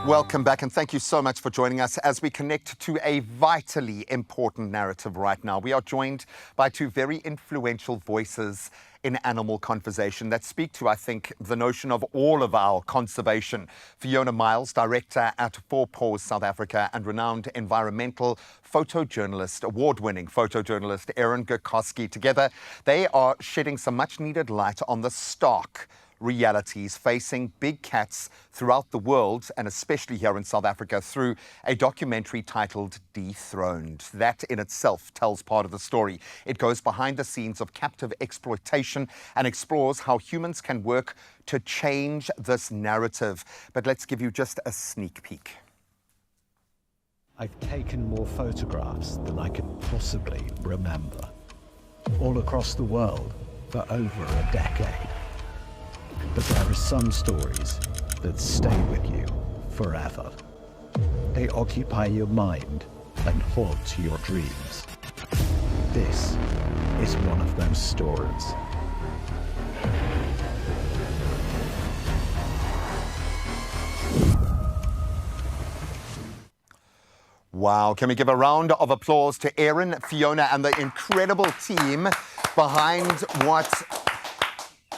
Welcome back, and thank you so much for joining us as we connect to a vitally important narrative right now. We are joined by two very influential voices in animal conversation that speak to, I think, the notion of all of our conservation. Fiona Miles, director at Four Paws South Africa, and renowned environmental photojournalist, award-winning photojournalist Erin Gekoski. Together, they are shedding some much-needed light on the stark realities facing big cats throughout the world, and especially here in South Africa, through a documentary titled Dethroned. That in itself tells part of the story. It goes behind the scenes of captive exploitation and explores how humans can work to change this narrative. But let's give you just a sneak peek. I've taken more photographs than I can possibly remember, all across the world for over a decade. But there are some stories that stay with you forever. They occupy your mind and haunt your dreams. This is one of those stories. Wow, can we give a round of applause to Erin, Fiona, and the incredible team behind what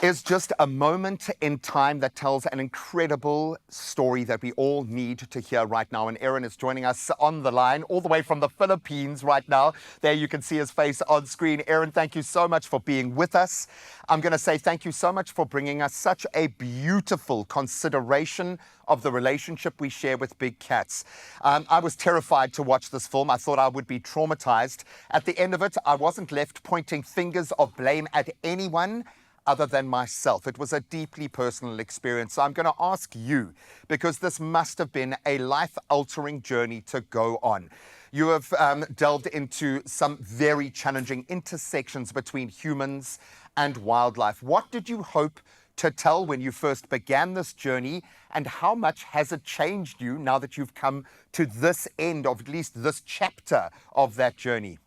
is just a moment in time that tells an incredible story that we all need to hear right now. And Erin is joining us on the line all the way from the Philippines right now. There you can see his face on screen. Erin, thank you so much for being with us. I'm going to say thank you so much for bringing us such a beautiful consideration of the relationship we share with big cats. I was terrified to watch this film. I thought I would be traumatized. At the end of it, I wasn't left pointing fingers of blame at anyone other than myself. It was a deeply personal experience. So I'm going to ask you, because this must have been a life-altering journey to go on. You have delved into some very challenging intersections between humans and wildlife. What did you hope to tell when you first began this journey, and how much has it changed you now that you've come to this end of at least this chapter of that journey?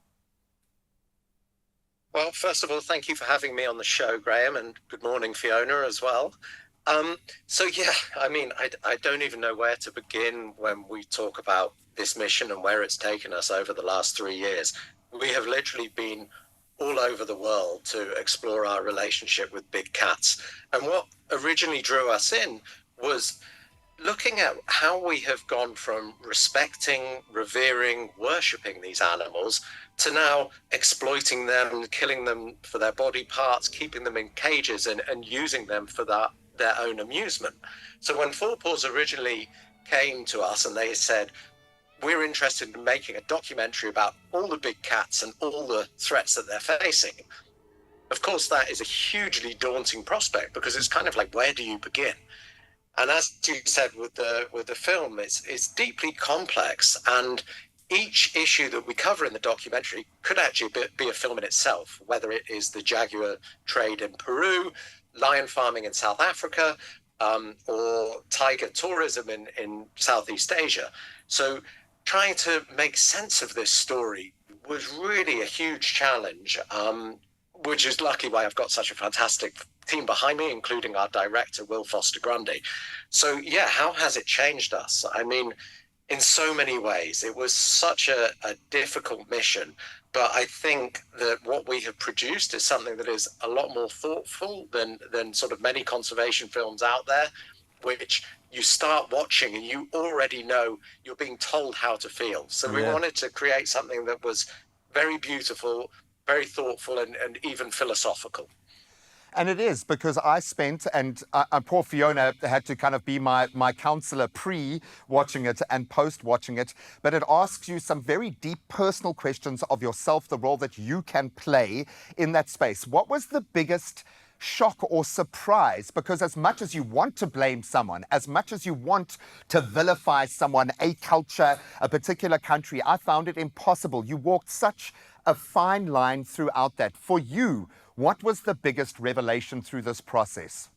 Well, first of all, thank you for having me on the show, Graham, and good morning, Fiona, as well. I don't even know where to begin when we talk about this mission and where it's taken us over the last 3 years. We have literally been all over the world to explore our relationship with big cats. And what originally drew us in was looking at how we have gone from respecting, revering, worshipping these animals to now exploiting them, killing them for their body parts, keeping them in cages and using them for their own amusement. So when Four Paws originally came to us and they said, we're interested in making a documentary about all the big cats and all the threats that they're facing, of course, that is a hugely daunting prospect, because it's kind of like, where do you begin? And as you said with the film, it's deeply complex, and each issue that we cover in the documentary could actually be a film in itself, whether it is the jaguar trade in Peru, lion farming in South Africa, or tiger tourism in Southeast Asia. So trying to make sense of this story was really a huge challenge, which is lucky why I've got such a fantastic team behind me, including our director, Will Foster-Grundy. So yeah, how has it changed us? I mean, in so many ways. It was such a difficult mission, but I think that what we have produced is something that is a lot more thoughtful than sort of many conservation films out there, which you start watching and you already know you're being told how to feel. So we wanted to create something that was very beautiful, very thoughtful, and even philosophical. And it is, because I spent, and poor Fiona had to kind of be my counselor pre-watching it and post-watching it, but it asks you some very deep personal questions of yourself, the role that you can play in that space. What was the biggest shock or surprise? Because as much as you want to blame someone, as much as you want to vilify someone, a culture, a particular country, I found it impossible. You walked such a fine line throughout that. For you, what was the biggest revelation through this process?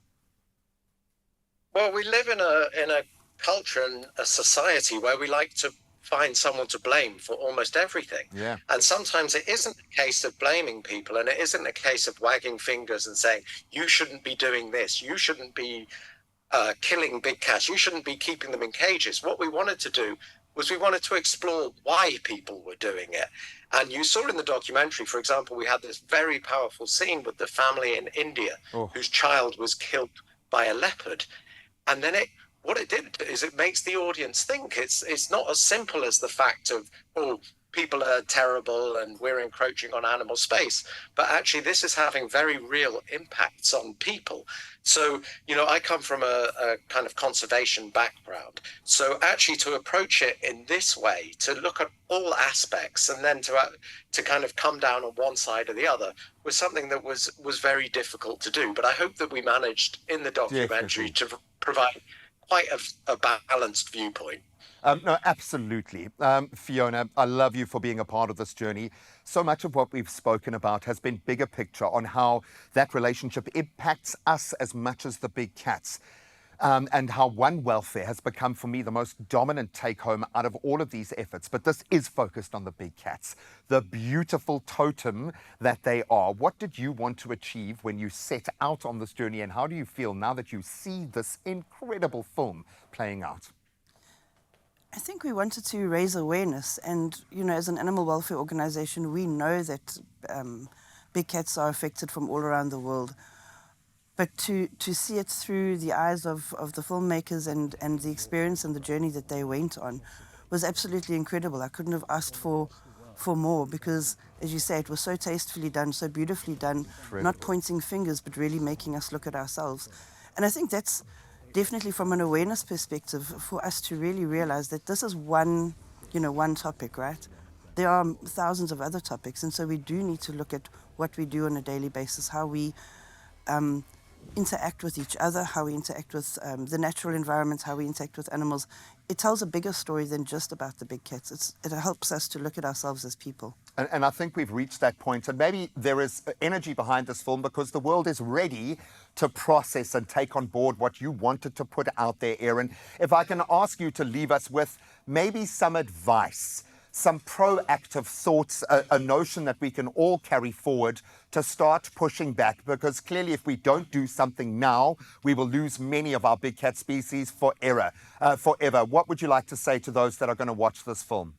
Well, we live in a culture and a society where we like to find someone to blame for almost everything. Yeah. And sometimes it isn't a case of blaming people, and it isn't a case of wagging fingers and saying, you shouldn't be doing this, you shouldn't be killing big cats. You shouldn't be keeping them in cages. What we wanted to do was we wanted to explore why people were doing it. And you saw in the documentary, for example, we had this very powerful scene with the family in India whose child was killed by a leopard. And then what it did is it makes the audience think. It's not as simple as the fact of, oh, people are terrible and we're encroaching on animal space, but actually this is having very real impacts on people. So, I come from a kind of conservation background. So actually to approach it in this way, to look at all aspects and then to kind of come down on one side or the other was something that was very difficult to do. But I hope that we managed in the documentary to provide quite a balanced viewpoint. No, absolutely. Fiona, I love you for being a part of this journey. So much of what we've spoken about has been bigger picture on how that relationship impacts us as much as the big cats. And how one welfare has become, for me, the most dominant take-home out of all of these efforts. But this is focused on the big cats, the beautiful totem that they are. What did you want to achieve when you set out on this journey, and how do you feel now that you see this incredible film playing out? I think we wanted to raise awareness, and as an animal welfare organization, we know that big cats are affected from all around the world. But to see it through the eyes of the filmmakers and the experience and the journey that they went on was absolutely incredible. I couldn't have asked for more, because, as you say, it was so tastefully done, so beautifully done, not pointing fingers, but really making us look at ourselves. And I think that's definitely, from an awareness perspective, for us to really realize that this is one topic, right? There are thousands of other topics, and so we do need to look at what we do on a daily basis, how we interact with each other, how we interact with the natural environment, how we interact with animals. It tells a bigger story than just about the big cats. It helps us to look at ourselves as people. And I think we've reached that point, and maybe there is energy behind this film because the world is ready to process and take on board what you wanted to put out there, Erin. If I can ask you to leave us with maybe some advice, some proactive thoughts, a notion that we can all carry forward to start pushing back, because clearly if we don't do something now, we will lose many of our big cat species forever. What would you like to say to those that are going to watch this film?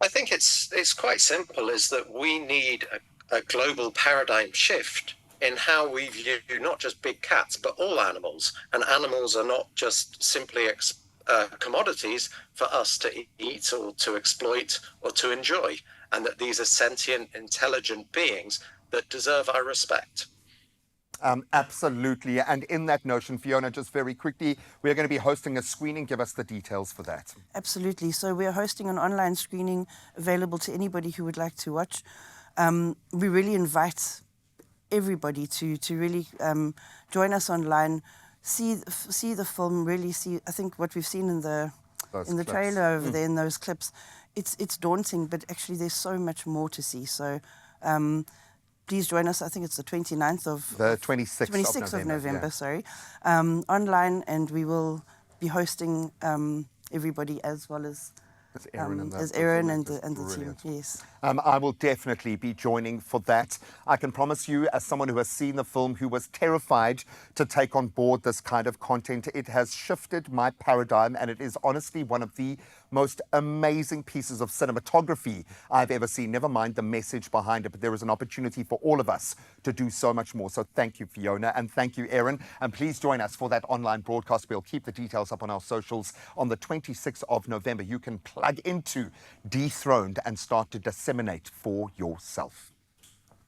I think it's quite simple, is that we need a global paradigm shift in how we view not just big cats, but all animals. And animals are not just simply commodities for us to eat or to exploit or to enjoy, and that these are sentient, intelligent beings that deserve our respect. Absolutely. And in that notion, Fiona, just very quickly, we're going to be hosting a screening. Give us the details for that. Absolutely. So we're hosting an online screening available to anybody who would like to watch. We really invite everybody to really join us online, see the film, really see. I think what we've seen in the trailer over there, in those clips, it's daunting, but actually there's so much more to see. So please join us. I think it's the 29th of... The 26th of November, sorry. Online, and we will be hosting everybody as well as Erin and the team. Yes. I will definitely be joining for that. I can promise you, as someone who has seen the film, who was terrified to take on board this kind of content, it has shifted my paradigm, and it is honestly one of the most amazing pieces of cinematography I've ever seen. Never mind the message behind it, but there is an opportunity for all of us to do so much more. So thank you, Fiona, and thank you, Erin. And please join us for that online broadcast. We'll keep the details up on our socials. On the 26th of November, you can plug into Dethroned and start to disseminate for yourself.